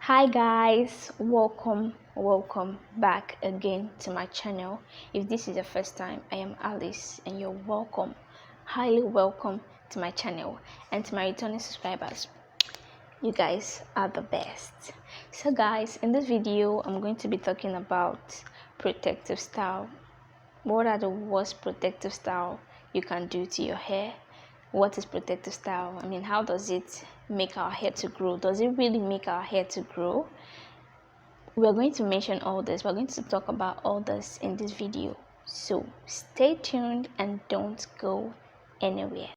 Hi guys, welcome back again to my channel. If this is your first time, I am Alice and you're highly welcome to my channel. And to my returning subscribers, you guys are the best. So guys, in this video I'm going to be talking about protective style. What are the worst protective style you can do to your hair? What is protective style? I mean, how does it make our hair to grow? Does it really make our hair to grow? We're going to mention all this. We're going to talk about all this in this video. So stay tuned and don't go anywhere.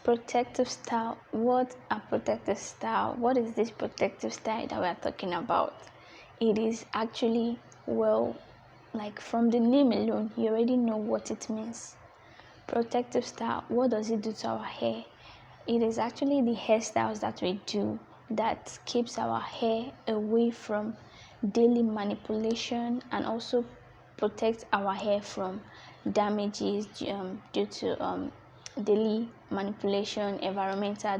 Protective style. What a protective style. What is this protective style that we are talking about? It is actually, well, like from the name alone you already know what it means. Protective style. What does it do to our hair? It is actually the hairstyles that we do that keeps our hair away from daily manipulation and also protects our hair from damages due to daily manipulation, environmental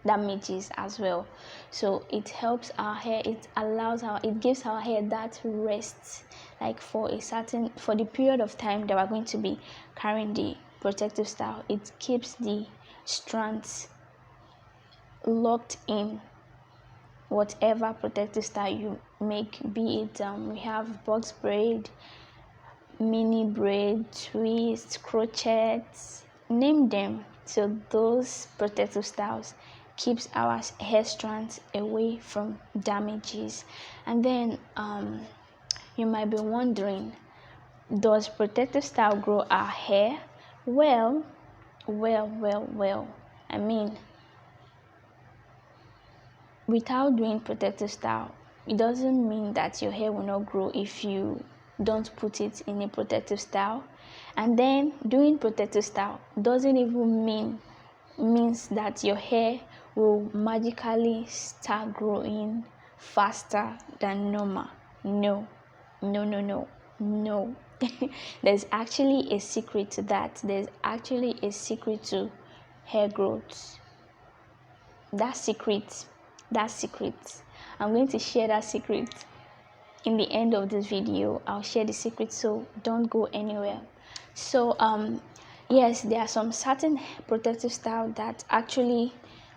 damages as well. So it helps our hair, it gives our hair that rest, like for the period of time that we're going to be carrying the protective style. It keeps the strands locked in whatever protective style you make, be it we have box braid, mini braid, twist, crochets, name them. So those protective styles keeps our hair strands away from damages. And then you might be wondering, does protective style grow our hair? Well, I mean, without doing protective style, it doesn't mean that your hair will not grow if you don't put it in a protective style. And then doing protective style doesn't even means that your hair will magically start growing faster than normal. No. There's actually a secret to that. There's actually a secret to hair growth. That secret, I'm going to share that secret in the end of this video. I'll share the secret, so don't go anywhere. So yes, there are some certain protective styles that actually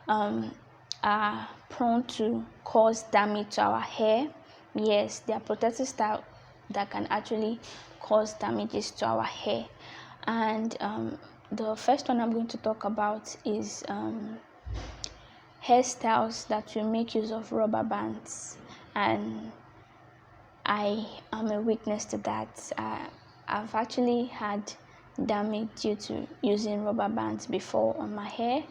are prone to cause damage to our hair. Yes, there are protective styles that can actually cause damages to our hair. And the first one I'm going to talk about is hairstyles that will make use of rubber bands, and I am a witness to that. I've actually had damage due to using rubber bands before on my hair,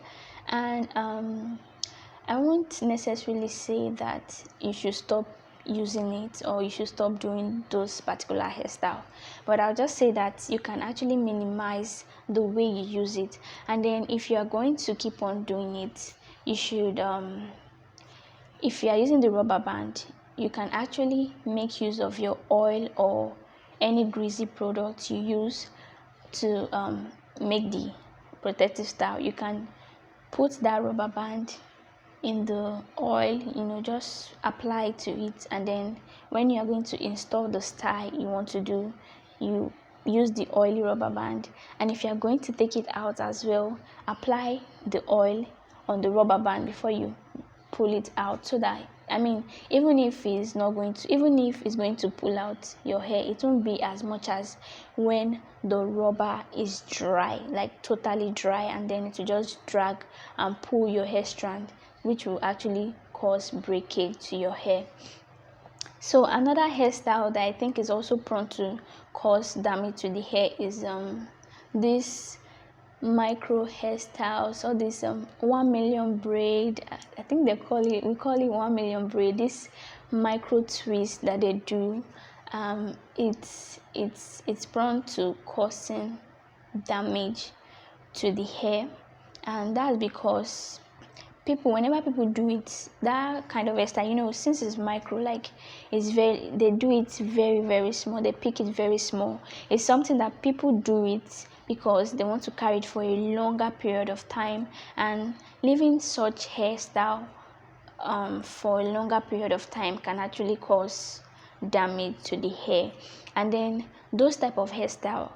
and I won't necessarily say that you should stop using it or you should stop doing those particular hairstyle, but I'll just say that you can actually minimize the way you use it. And then if you are going to keep on doing it, you should if you are using the rubber band, you can actually make use of your oil or any greasy product you use to make the protective style. You can put that rubber band in the oil, just apply to it, and then when you are going to install the style you want to do, you use the oily rubber band. And if you are going to take it out as well, apply the oil on the rubber band before you pull it out, so that, I mean, even if it's going to pull out your hair, it won't be as much as when the rubber is dry, like totally dry, and then it will just drag and pull your hair strand, which will actually cause breakage to your hair. So another hairstyle that I think is also prone to cause damage to the hair is this micro hairstyles, or this 1 million braid. I think we call it 1 million braid. This micro twist that they do, it's prone to causing damage to the hair, and that's because whenever people do it, that kind of hairstyle, since it's micro, like they do it very, very small, they pick it very small. It's something that people do it because they want to carry it for a longer period of time, and leaving such hairstyle for a longer period of time can actually cause damage to the hair. And then those type of hairstyle,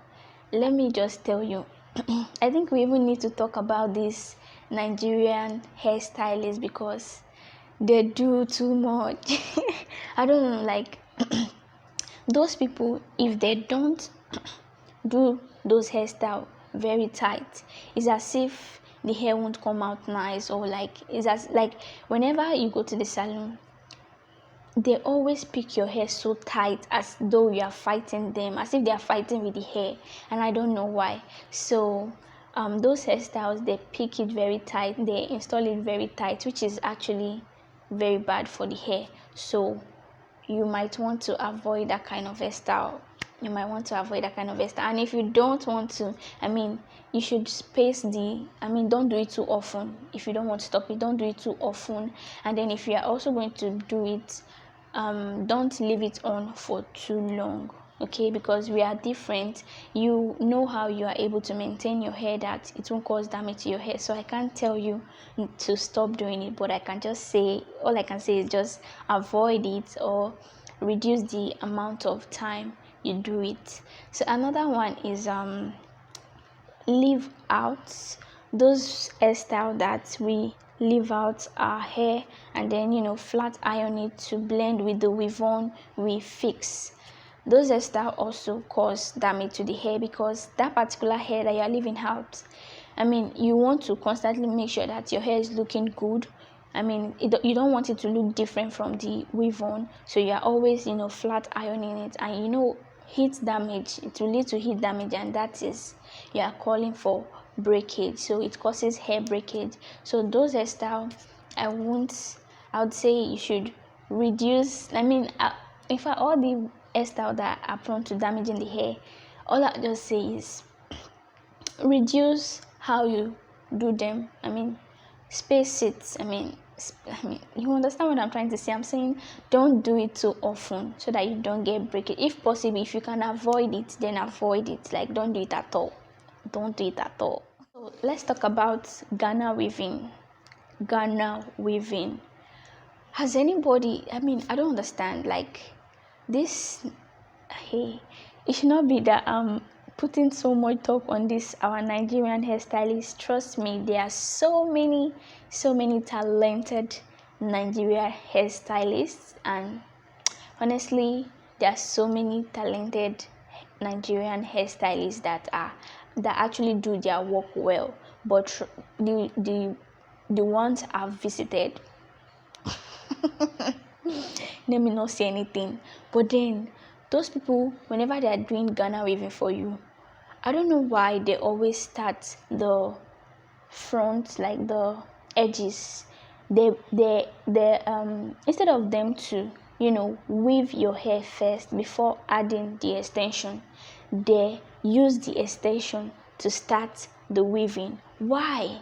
let me just tell you, I think we even need to talk about this Nigerian hairstylists, because they do too much. I don't know, like those people, if they don't do those hairstyle very tight, it's as if the hair won't come out nice, or like it's as like whenever you go to the salon, they always pick your hair so tight, as though you are fighting them, as if they are fighting with the hair, and I don't know why. So those hairstyles, they pick it very tight, they install it very tight, which is actually very bad for the hair. So you might want to avoid that kind of hairstyle. And if you don't want to, you should space don't do it too often. If you don't want to stop it, don't do it too often. And then if you are also going to do it, don't leave it on for too long, okay? Because we are different. You know how you are able to maintain your hair that it won't cause damage to your hair. So I can't tell you to stop doing it, but all I can say is just avoid it, or reduce the amount of time you do it. So another one is leave out. Those hairstyle that we leave out our hair and then flat iron it to blend with the weave on we fix. Those hairstyle also cause damage to the hair, because that particular hair that you are leaving out, you want to constantly make sure that your hair is looking good. You don't want it to look different from the weave on, so you are always flat ironing it, and heat damage, it will lead to heat damage, and that is, you are calling for breakage. So it causes hair breakage. So those hairstyle, I would say you should reduce. In fact, all the hairstyle that are prone to damaging the hair, all I just say is reduce how you do them. Space it. You understand what I'm trying to say? I'm saying don't do it too often, so that you don't get breakage. If possible, if you can avoid it, then avoid it. Like, don't do it at all. So let's talk about Ghana weaving. Has anybody, I don't understand, like this. Hey, it should not be that putting so much talk on this, our Nigerian hairstylists. Trust me, there are so many talented Nigerian hairstylists, and honestly, there are so many talented Nigerian hairstylists that actually do their work well. But the ones I've visited, let me not say anything, but then those people, whenever they are doing Ghana weaving for you, I don't know why they always start the front, like the edges. They instead of them to weave your hair first before adding the extension, they use the extension to start the weaving. Why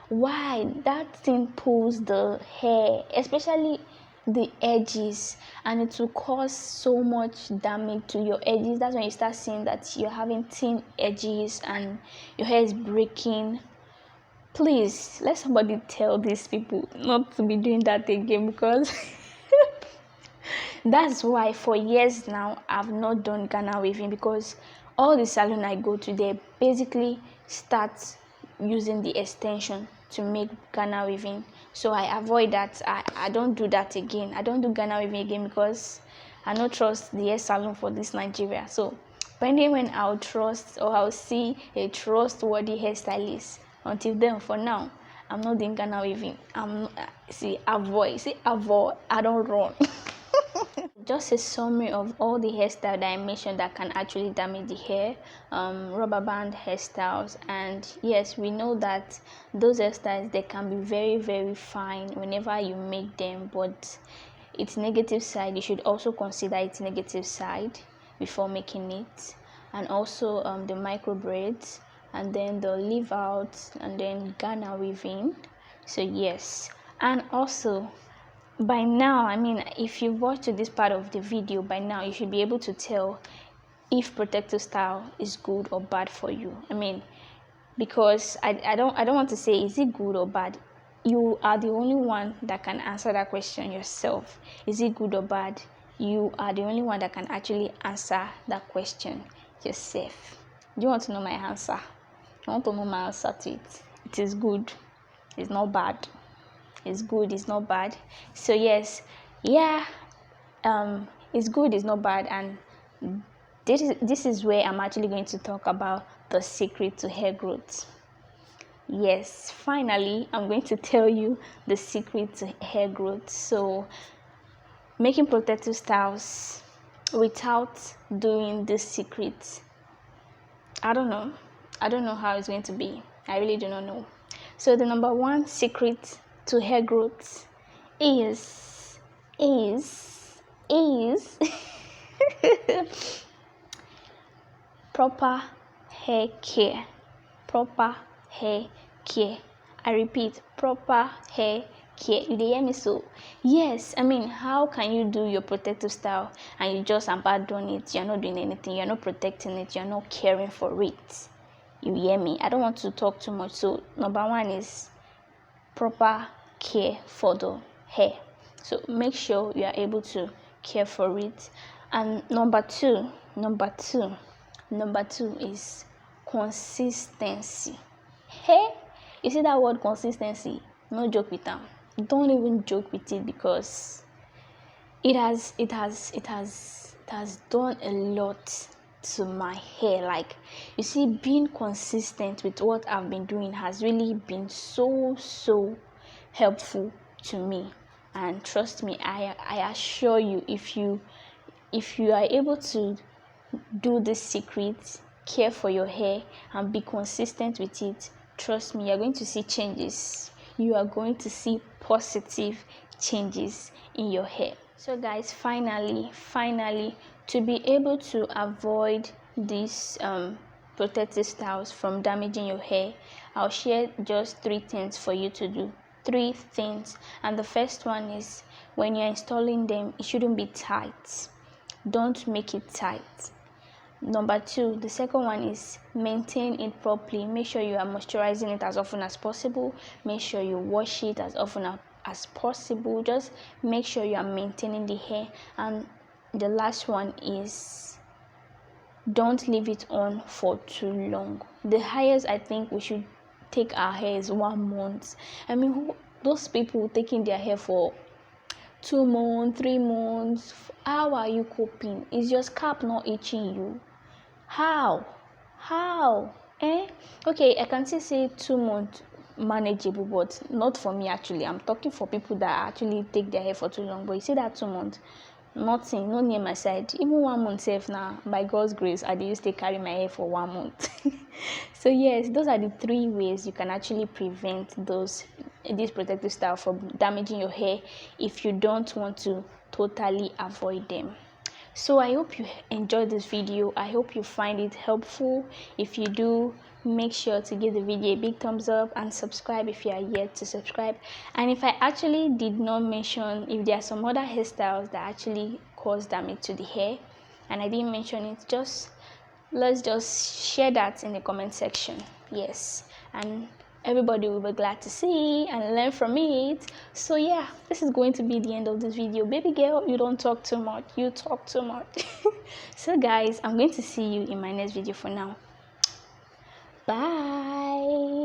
that thing pulls the hair, especially the edges, and it will cause so much damage to your edges. That's when you start seeing that you're having thin edges and your hair is breaking. Please let somebody tell these people not to be doing that again, because that's why for years now I've not done Ghana weaving, because all the salon I go to, they basically start using the extension to make Ghana weaving. So I avoid that. I don't do that again. I don't do Ghana weaving again, because I don't trust the hair salon for this Nigeria. So pending when I'll trust, or I'll see a trustworthy hairstylist. Until then, for now, I'm not doing Ghana weaving. Avoid. I don't run. Just a summary of all the hairstyles that I mentioned that can actually damage the hair. Rubber band hairstyles, and yes, we know that those hairstyles, they can be very, very fine whenever you make them, but its negative side, you should also consider its negative side before making it. And also the micro braids, and then the leave out, and then Ghana weaving. So yes, and also by now, I mean, if you watch to this part of the video, by now you should be able to tell if protective style is good or bad for you. I mean, because I don't want to say is it good or bad. You are the only one that can answer that question yourself. Is it good or bad? You are the only one that can actually answer that question yourself. Do you want to know my answer? I want to know my answer to it. It is good. It's not bad. It's good. It's not bad. So yes, yeah, it's good. It's not bad. And this is where I'm actually going to talk about the secret to hair growth. Yes, finally, I'm going to tell you the secret to hair growth. So, making protective styles without doing this secret, I don't know how it's going to be. I really do not know. So the number one secret to hair growth is proper hair care. Proper hair care. I repeat, proper hair care. You hear me? So yes, I mean, how can you do your protective style and you just abandon it? You're not doing anything, you're not protecting it, you're not caring for it. You hear me? I don't want to talk too much. So number one is proper care for the hair. So make sure you are able to care for it. And number two is consistency. Hey, you see that word consistency? No joke with them. Don't even joke with it, because it has done a lot to my hair. Like, you see, being consistent with what I've been doing has really been so helpful to me. And trust me, I assure you, if you are able to do this secret, care for your hair and be consistent with it, trust me, you're going to see changes. You are going to see positive changes in your hair. So guys, finally, to be able to avoid these protective styles from damaging your hair, I'll share just 3 things for you to do. 3 things. And the first one is, when you're installing them, it shouldn't be tight. Don't make it tight. Number 2, the second one is maintain it properly. Make sure you are moisturizing it as often as possible. Make sure you wash it as often as possible. Just make sure you are maintaining the hair. And the last one is, don't leave it on for too long. The highest I think we should take our hair is 1 month. I mean, those people taking their hair for 2 months, 3 months, how are you coping? Is your scalp not itching you? How? Okay, I can still say 2 months manageable, but not for me. Actually, I'm talking for people that actually take their hair for too long. But you see that 2 months, nothing, no near my side. Even 1 month safe now, by God's grace, I used to carry my hair for 1 month. So yes, those are the 3 ways you can actually prevent this protective style from damaging your hair if you don't want to totally avoid them. So I hope you enjoyed this video. I hope you find it helpful. If you do, make sure to give the video a big thumbs up and subscribe if you are yet to subscribe. And if I actually did not mention, if there are some other hairstyles that actually cause damage to the hair and I didn't mention it, let's just share that in the comment section. Yes, and everybody will be glad to see and learn from it. So yeah, this is going to be the end of this video. Baby girl, you don't talk too much, you talk too much. So guys, I'm going to see you in my next video. For now, bye.